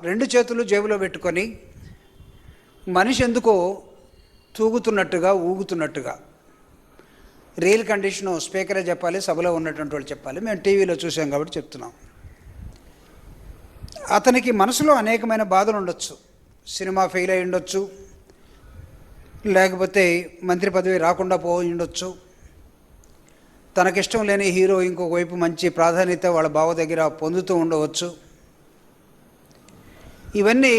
రెండు చేతులు జేబులో పెట్టుకొని మనిషి ఎందుకో తూగుతున్నట్టుగా ఊగుతున్నట్టుగా, రియల్ కండిషను స్పీకరే చెప్పాలి, సభలో ఉన్నటువంటి వాళ్ళు చెప్పాలి, మేము టీవీలో చూసాం కాబట్టి చెప్తున్నాం. అతనికి మనసులో అనేకమైన బాధలు ఉండొచ్చు. సినిమా ఫెయిల్ అయి ఉండొచ్చు, లేకపోతే మంత్రి పదవి రాకుండా పోయి ఉండొచ్చు, తనకిష్టం లేని హీరో ఇంకొక వైపు మంచి ప్రాధాన్యత వాళ్ళ బావ దగ్గర పొందుతూ ఉండవచ్చు. ఇవన్నీ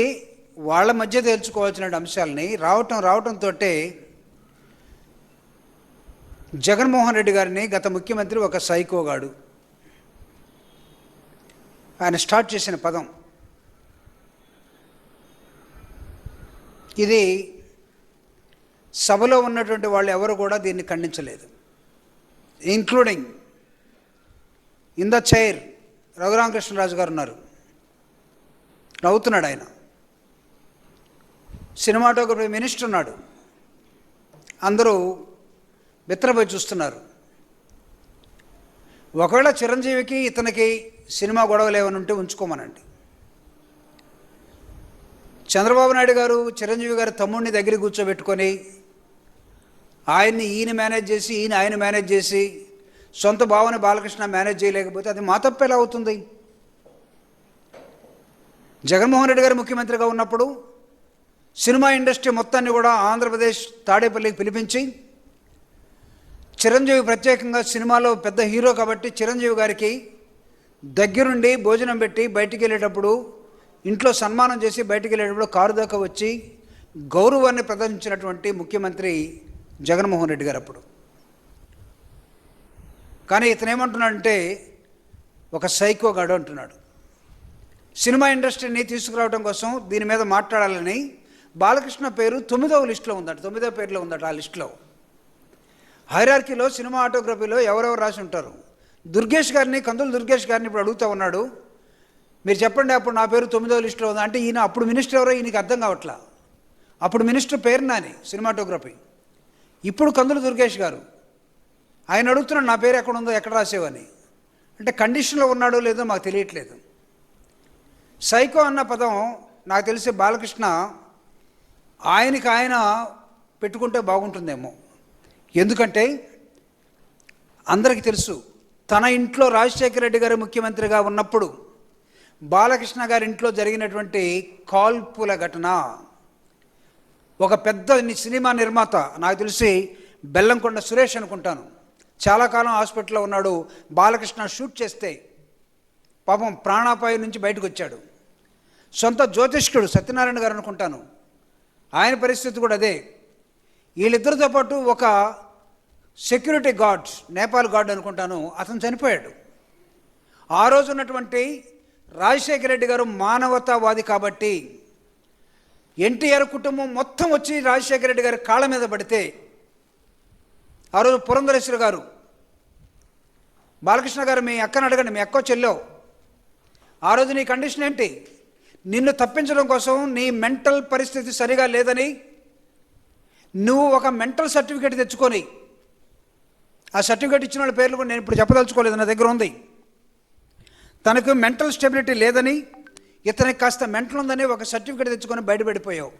వాళ్ళ మధ్య తేల్చుకోవాల్సిన అంశాలని రావటంతో జగన్మోహన్ రెడ్డి గారిని గత ముఖ్యమంత్రి ఒక సైకోగాడు ఆయన స్టార్ట్ చేసిన పదం ఇది. సభలో ఉన్నటువంటి వాళ్ళు ఎవరు కూడా దీన్ని ఖండించలేదు, including in the chair Raghurama Krishna Raju గారు ఉన్నారు, నవ్వుతున్నాడు ఆయన. సినిమాటోగ్రఫీ మినిస్టర్ ఉన్నాడు, అందరూ బిత్తరపోయి చూస్తున్నారు. ఒకవేళ చిరంజీవికి ఇతనికి సినిమా గొడవలు ఏమైనా ఉంటే ఉంచుకోమనండి. చంద్రబాబు నాయుడు గారు చిరంజీవి గారు తమ్ముడిని దగ్గర కూర్చోబెట్టుకొని ఆయన్ని ఈయన మేనేజ్ చేసి ఆయన మేనేజ్ చేసి సొంత భావని బాలకృష్ణ మేనేజ్ చేయలేకపోతే అది మా తప్పు ఎలా అవుతుంది? జగన్మోహన్ రెడ్డి గారు ముఖ్యమంత్రిగా ఉన్నప్పుడు సినిమా ఇండస్ట్రీ మొత్తాన్ని కూడా ఆంధ్రప్రదేశ్ తాడేపల్లికి పిలిపించి చిరంజీవి ప్రత్యేకంగా సినిమాలో పెద్ద హీరో కాబట్టి చిరంజీవి గారికి దగ్గరుండి భోజనం పెట్టి బయటికి వెళ్ళేటప్పుడు ఇంట్లో సన్మానం చేసి బయటికి వెళ్ళేటప్పుడు కారు దాకా వచ్చి గౌరవాన్ని ప్రదర్శించినటువంటి ముఖ్యమంత్రి జగన్మోహన్ రెడ్డి గారు అప్పుడు. కానీ ఇతను ఏమంటున్నాడంటే ఒక సైకోగాడు అంటున్నాడు. సినిమా ఇండస్ట్రీని తీసుకురావడం కోసం దీని మీద మాట్లాడాలని బాలకృష్ణ పేరు 9వ లిస్టులో ఉందట, 9వ పేరులో ఉందట. ఆ లిస్టులో హైరార్కీలో సినిమా ఆటోగ్రఫీలో ఎవరెవరు రాసి ఉంటారు. దుర్గేష్ గారిని, కందులు దుర్గేష్ గారిని ఇప్పుడు అడుగుతూ ఉన్నాడు, మీరు చెప్పండి అప్పుడు నా పేరు 9వ లిస్టులో ఉంది అంటే. ఈయన అప్పుడు మినిస్టర్ ఎవరో ఈయనకి అర్థం కావట్లా. అప్పుడు మినిస్టర్ పేరు నాని సినిమాటోగ్రఫీ, ఇప్పుడు కందులు దుర్గేష్ గారు. ఆయన అడుగుతున్నాడు నా పేరు ఎక్కడ ఉందో, ఎక్కడ రాసేవని. అంటే కండిషన్లో ఉన్నాడో లేదో మాకు తెలియట్లేదు. సైకో అన్న పదం నాకు తెలిసి బాలకృష్ణ ఆయనకి ఆయన పెట్టుకుంటే బాగుంటుందేమో. ఎందుకంటే అందరికీ తెలుసు, తన ఇంట్లో రాజశేఖర రెడ్డి గారు ముఖ్యమంత్రిగా ఉన్నప్పుడు బాలకృష్ణ గారి ఇంట్లో జరిగినటువంటి కాల్పుల ఘటన. ఒక పెద్ద సినిమా నిర్మాత, నాకు తెలిసి బెల్లంకొండ సురేష్ అనుకుంటాను, చాలా కాలం హాస్పిటల్లో ఉన్నాడు. బాలకృష్ణ షూట్ చేస్తే పాపం ప్రాణాపాయం నుంచి బయటకు వచ్చాడు. సొంత జ్యోతిష్కుడు సత్యనారాయణ గారు అనుకుంటాను, ఆయన పరిస్థితి కూడా అదే. వీళ్ళిద్దరితో పాటు ఒక సెక్యూరిటీ గార్డ్, నేపాల్ గార్డ్ అనుకుంటాను, అతను చనిపోయాడు. ఆ రోజు ఉన్నటువంటి రాజశేఖర రెడ్డి గారు మానవతావాది కాబట్టి ఎన్టీఆర్ కుటుంబం మొత్తం వచ్చి రాజశేఖర రెడ్డి గారి కాళ్ళ మీద పడితే ఆ రోజు పురంధరేశ్వరి గారు, బాలకృష్ణ గారు మీ అక్కని అడగండి, మీ అక్క చెల్లో, ఆ రోజు నీ కండిషన్ ఏంటి? నిన్ను తప్పించడం కోసం నీ మెంటల్ పరిస్థితి సరిగా లేదని నువ్వు ఒక మెంటల్ సర్టిఫికేట్ తెచ్చుకొని, ఆ సర్టిఫికేట్ ఇచ్చిన వాళ్ళ పేర్లు కూడా నేను ఇప్పుడు చెప్పదలుచుకోలేదు, నా దగ్గర ఉంది. తనకు మెంటల్ స్టెబిలిటీ లేదని, ఇతనికి కాస్త మెంటల్ ఉందని ఒక సర్టిఫికేట్ తెచ్చుకొని బయటపడిపోయావు.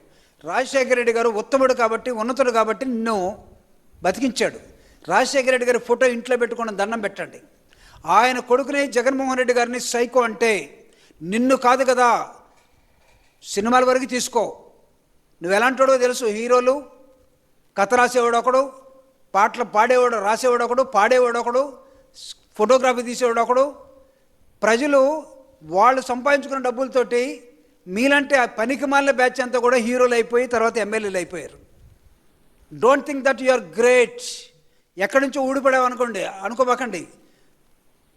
రాజశేఖర రెడ్డి గారు ఉత్తముడు కాబట్టి, ఉన్నతుడు కాబట్టి నిన్ను బతికించాడు. రాజశేఖర రెడ్డి గారి ఫోటో ఇంట్లో పెట్టుకుని దండం పెట్టండి. ఆయన కొడుకుని జగన్మోహన్ రెడ్డి గారిని సైకో అంటే నిన్ను కాదు కదా, సినిమాల వరకు తీసుకో, నువ్వు ఎలాంటివాడో తెలుసు. హీరోలు, కథ రాసేవాడు ఒకడు, పాటలు పాడేవాడు రాసేవాడు ఒకడు, పాడేవాడు ఒకడు, ఫోటోగ్రఫీ తీసేవాడు ఒకడు. ప్రజలు వాళ్ళు సంపాదించుకున్న డబ్బులతోటి మీలంటే ఆ పనికి మాలిన బ్యాచ్ అంతా కూడా హీరోలు అయిపోయి తర్వాత ఎమ్మెల్యేలు అయిపోయారు. Don't think that you are great. ఎక్కడి నుంచో ఊడిపడావు అనుకోబాకండి.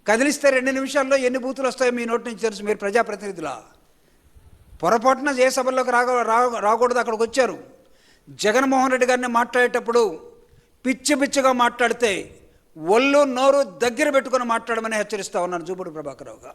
కదిలిస్తే 2 నిమిషాల్లో ఎన్ని బూతులు వస్తాయో మీ నోటి నుంచి తెలుసు. మీరు ప్రజాప్రతినిధులా? పొరపాటున ఏ సభల్లోకి రాకూడదు. అక్కడికి వచ్చారు. జగన్మోహన్ రెడ్డి గారిని మాట్లాడేటప్పుడు పిచ్చి పిచ్చిగా మాట్లాడితే ఒళ్ళు నోరు దగ్గర పెట్టుకుని మాట్లాడమని హెచ్చరిస్తా ఉన్నాను జూపూడి ప్రభాకర్ రావుగా.